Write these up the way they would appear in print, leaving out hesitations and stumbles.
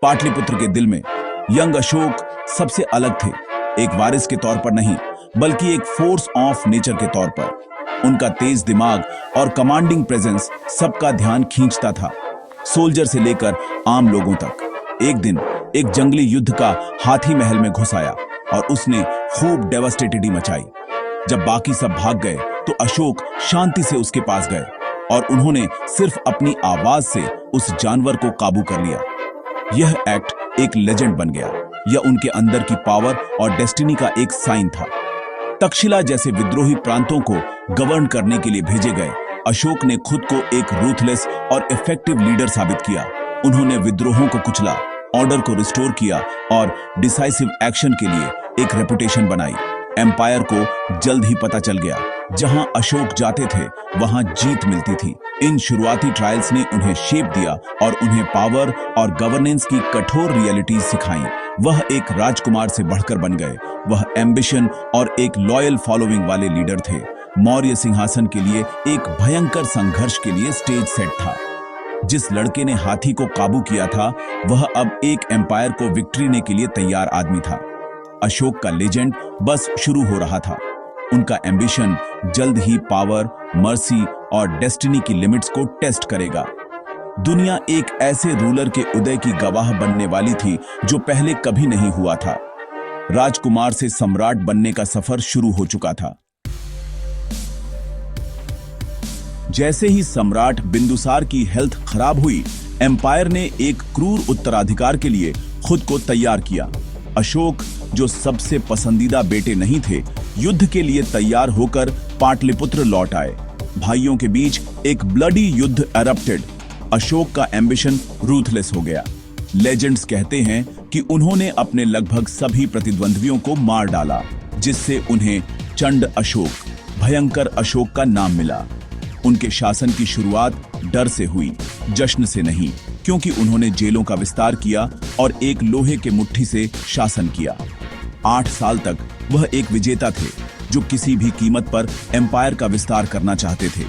पाटलिपुत्र के दिल में यंग अशोक सबसे अलग थे, एक वारिस के तौर पर नहीं बल्कि एक फोर्स ऑफ नेचर के तौर पर। उनका तेज दिमाग और कमांडिंग प्रेजेंस सबका ध्यान खींचता था, सोल्जर से लेकर आम लोगों तक। एक दिन एक जंगली युद्ध का हाथी महल में घुस आया और उसने खूब डेवास्टेटेडी मचाई। जब बाकी सब भाग गए तो अशोक शांति से उसके पास गए और उन्होंने सिर्फ अपनी आवाज से उस जानवर को काबू कर लिया। यह एक्ट एक लेजेंड बन गया। यह उनके अंदर की पावर और डेस्टिनी का एक साइन था। तक्षशिला जैसे विद्रोही प्रांतों को गवर्न करने के लिए भेजे गए अशोक ने खुद को एक रूथलेस और इफेक्टिव लीडर साबित किया। उन्होंने विद्रोहों को कुचला, ऑर्डर को रिस्टोर किया और डिसाइसिव एक्शन के लिए एक रेपुटेशन बनाई। एम्पायर को जल्द ही पता चल गया, जहां अशोक जाते थे वहां जीत मिलती थी। इन शुरुआती ट्रायल्स ने उन्हें शेप दिया और उन्हें पावर और गवर्नेंस की कठोर रियलिटीज सिखाई। वह एक राजकुमार से बढ़कर बन गए। वह एम्बिशन और एक लॉयल फॉलोइंग वाले लीडर थे। मौर्य सिंहासन के लिए एक भयंकर संघर्ष के लिए स्टेज सेट था। जिस लड़के ने हाथी को काबू किया था वह अब एक एम्पायर को विक्ट्री देने के लिए तैयार आदमी था। अशोक का लेजेंड बस शुरू हो रहा था। उनका एम्बिशन जल्द ही पावर, मर्सी और डेस्टिनी की लिमिट्स को टेस्ट करेगा। दुनिया एक ऐसे रूलर के उदय की गवाह बनने वाली थी जो पहले कभी नहीं हुआ था। राजकुमार से सम्राट बनने का सफर शुरू हो चुका था। जैसे ही सम्राट बिंदुसार की हेल्थ खराब हुई, एम्पायर ने एक क्रूर उत्तराधिकार के लिए खुद को तैयार किया। अशोक, जो सबसे पसंदीदा बेटे नहीं थे, युद्ध के लिए तैयार होकर पाटलिपुत्र लौट आए। भाइयों के बीच एक ब्लडी युद्ध एरप्टेड। अशोक का एम्बिशन रूथलेस हो गया। लेजेंड्स कहते हैं कि उन्होंने अपने लगभग सभी प्रतिद्वंद्वियों को मार डाला, जिससे उन्हें चंड अशोक, भयंकर अशोक का नाम मिला। उनके शासन की शुरुआत डर से हुई, जश्न से नहीं, क्योंकि उन्होंने जेलों का विस्तार किया और एक लोहे के मुट्ठी से शासन किया। 8 साल तक वह एक विजेता थे जो किसी भी कीमत पर एम्पायर का विस्तार करना चाहते थे।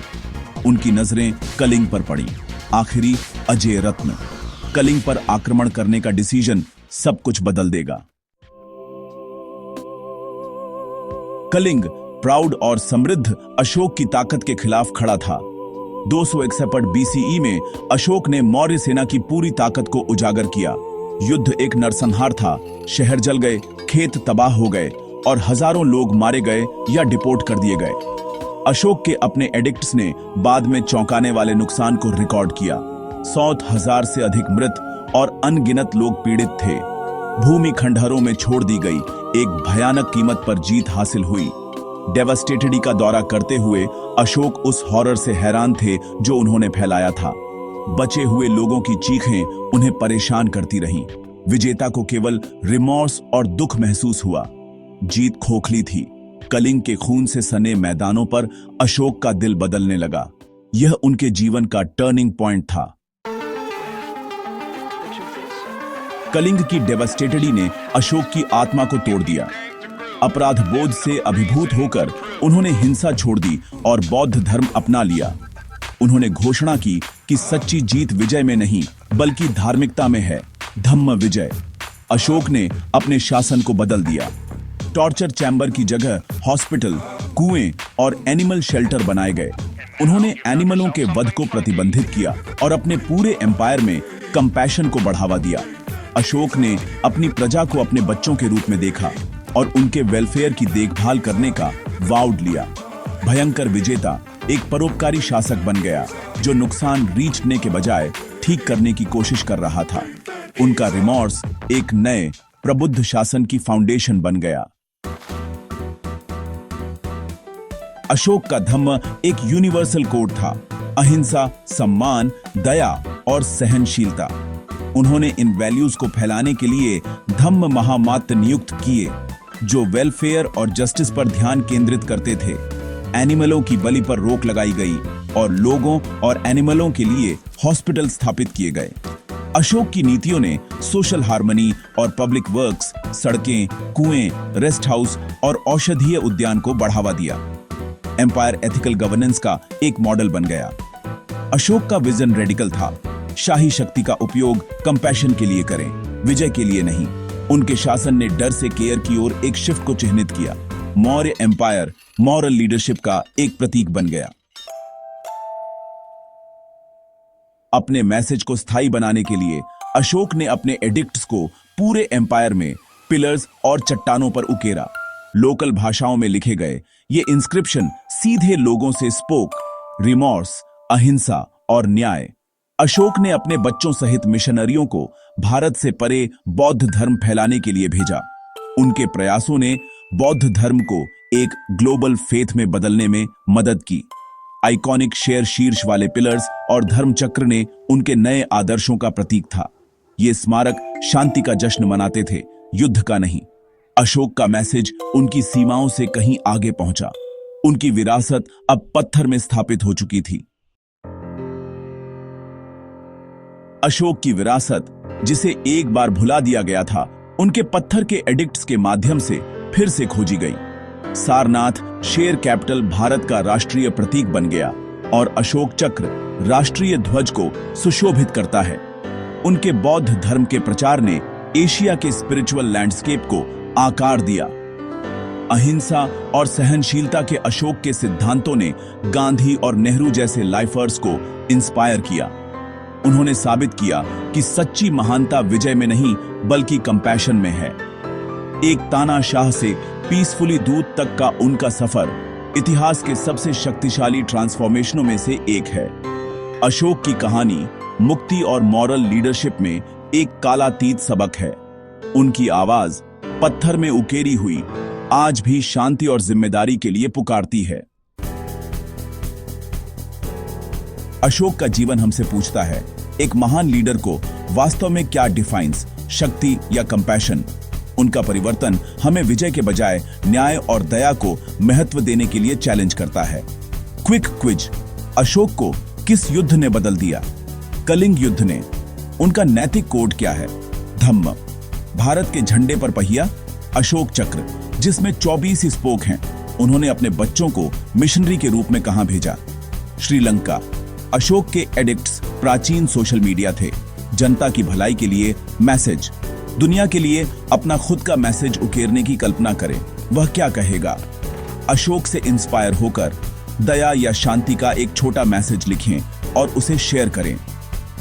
उनकी नजरें कलिंग पर पड़ी, आखिरी अजय रत्न। कलिंग पर आक्रमण करने का डिसीजन सब कुछ बदल देगा। कलिंग प्राउड और समृद्ध अशोक की ताकत के खिलाफ खड़ा था। 261 बीसीई में अशोक ने मौर्य सेना की पूरी ताकत को उजागर किया। युद्ध एक नरसंहार था। शहर जल गए, खेत तबाह हो गए और हजारों लोग मारे गए या डिपोर्ट कर दिए गए। अशोक के अपने एडिक्ट्स ने बाद में चौंकाने वाले नुकसान को रिकॉर्ड किया। 100,000 से अधिक मृत और अनगिनत लोग पीड़ित थे। भूमि खंडहरों में छोड़ दी गई। एक भयानक कीमत पर जीत हासिल हुई। डेवास्टेटेडी का दौरा करते हुए अशोक उस हॉरर से हैरान थे जो उन्होंने फैलाया था। बचे हुए लोगों की चीखें उन्हें परेशान करती रहीं। विजेता को केवल रिमॉर्स और दुख महसूस हुआ। जीत खोखली थी। कलिंग के खून से सने मैदानों पर अशोक का दिल बदलने लगा। यह उनके जीवन का टर्निंग पॉइंट था। कलिंग की डेवास्टेटेडी ने अशोक की आत्मा को तोड़ दिया। अपराध बोध से अभिभूत होकर उन्होंने हिंसा छोड़ दी और बौद्ध धर्म अपना लिया। उन्होंने घोषणा की कि सच्ची जीत विजय में नहीं बल्कि धार्मिकता में है, धम्म विजय। अशोक ने अपने शासन को बदल दिया। टॉर्चर चैम्बर की जगह हॉस्पिटल, कुएं और एनिमल शेल्टर बनाए गए। उन्होंने एनिमलों के वध को प्रतिबंधित किया और अपने पूरे एम्पायर में कंपैशन को बढ़ावा दिया। अशोक ने अपनी प्रजा को अपने बच्चों के रूप में देखा और उनके वेलफेयर की देखभाल करने का वाउड लिया। भयंकर विजेता एक परोपकारी शासक बन गया जो नुकसान रीचने के बजाय ठीक करने की कोशिश कर रहा था। उनका रिमॉर्स एक नए प्रबुद्ध शासन की फाउंडेशन बन गया। अशोक का धम्म एक यूनिवर्सल कोड था, अहिंसा, सम्मान, दया और सहनशीलता। उन्होंने इन वैल्यूज को फैलाने के लिए धम्म महामात्र नियुक्त किए जो वेलफेयर और जस्टिस पर ध्यान केंद्रित करते थे। एनिमलों की बलि पर रोक लगाई गई और लोगों और एनिमलों के लिए हॉस्पिटल स्थापित किए गए। अशोक की नीतियों ने सोशल हार्मनी और पब्लिक वर्क्स, सड़कें, कुएं, रेस्ट हाउस और औषधीय उद्यान को बढ़ावा दिया। एम्पायर एथिकल गवर्नेंस का एक मॉडल बन गया। अशोक का विजन रेडिकल था, शाही शक्ति का उपयोग कंपैशन के लिए करें, विजय के लिए नहीं। उनके शासन ने डर से केयर की ओर एक शिफ्ट को चिह्नित किया। मौर्य एम्पायर मॉरल लीडरशिप का एक प्रतीक बन गया। अपने मैसेज को स्थायी बनाने के लिए अशोक ने अपने एडिक्ट्स को पूरे एम्पायर में पिलर्स और चट्टानों पर उकेरा। लोकल भाषाओं में लिखे गए ये इंस्क्रिप्शन सीधे लोगों से स्पोक रिमॉर्स, अहिंसा और न्याय। अशोक ने अपने बच्चों सहित मिशनरियों को भारत से परे बौद्ध धर्म फैलाने के लिए भेजा। उनके प्रयासों ने बौद्ध धर्म को एक ग्लोबल फेथ में बदलने में मदद की। आइकॉनिक शेर शीर्ष वाले पिलर्स और धर्म चक्र ने उनके नए आदर्शों का प्रतीक था। ये स्मारक शांति का जश्न मनाते थे, युद्ध का नहीं। अशोक का मैसेज उनकी सीमाओं से कहीं आगे पहुंचा। उनकी विरासत अब पत्थर में स्थापित हो चुकी थी। अशोक की विरासत, जिसे एक बार भुला दिया गया था, उनके पत्थर के एडिक्ट्स के माध्यम से फिर से खोजी गई। सारनाथ शेर कैपिटल भारत का राष्ट्रीय प्रतीक बन गया और अशोक चक्र राष्ट्रीय ध्वज को सुशोभित करता है। उनके बौद्ध धर्म के प्रचार ने एशिया के स्पिरिचुअल लैंडस्केप को आकार दिया। अहिंसा और सहनशीलता के अशोक के सिद्धांतों ने गांधी और नेहरू जैसे लाइफर्स को इंस्पायर किया। उन्होंने साबित किया कि सच्ची महानता विजय में नहीं बल्कि कंपैशन में है। एक तानाशाह से पीसफुली दूत तक का उनका सफर इतिहास के सबसे शक्तिशाली ट्रांसफॉर्मेशनों में से एक है। अशोक की कहानी मुक्ति और मॉरल लीडरशिप में एक कालातीत सबक है। उनकी आवाज पत्थर में उकेरी हुई आज भी शांति और जिम्मेदारी के लिए पुकारती है। अशोक का जीवन हमसे पूछता है, एक महान लीडर को वास्तव में क्या डिफाइंस, शक्ति या कंपैशन? उनका परिवर्तन हमें विजय के बजाय न्याय और दया को महत्व देने के लिए चैलेंज करता है। क्विक क्विज, अशोक को किस युद्ध ने बदल दिया? कलिंग युद्ध ने। उनका नैतिक कोड क्या है? धम्म। भारत के झंडे पर पहिया? अशोक चक्र, जिसमें 24 स्पोक हैं। उन्होंने अपने बच्चों को मिशनरी के रूप में कहां भेजा? श्रीलंका। अशोक के एडिक्ट्स प्राचीन सोशल मीडिया थे। जनता की भलाई के लिए मैसेज। दुनिया के लिए अपना खुद का मैसेज उकेरने की कल्पना करें। वह क्या कहेगा? अशोक से इंस्पायर होकर दया या शांति का एक छोटा मैसेज लिखें और उसे शेयर करें।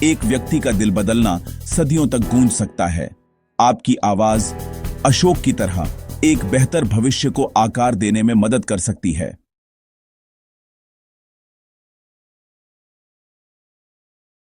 एक व्यक्ति का दिल बदलना सदियों तक गूंज सकता है। आपकी आवाज अशोक की तरह एक बेहतर भविष्य को आकार देने में मदद कर सकती है।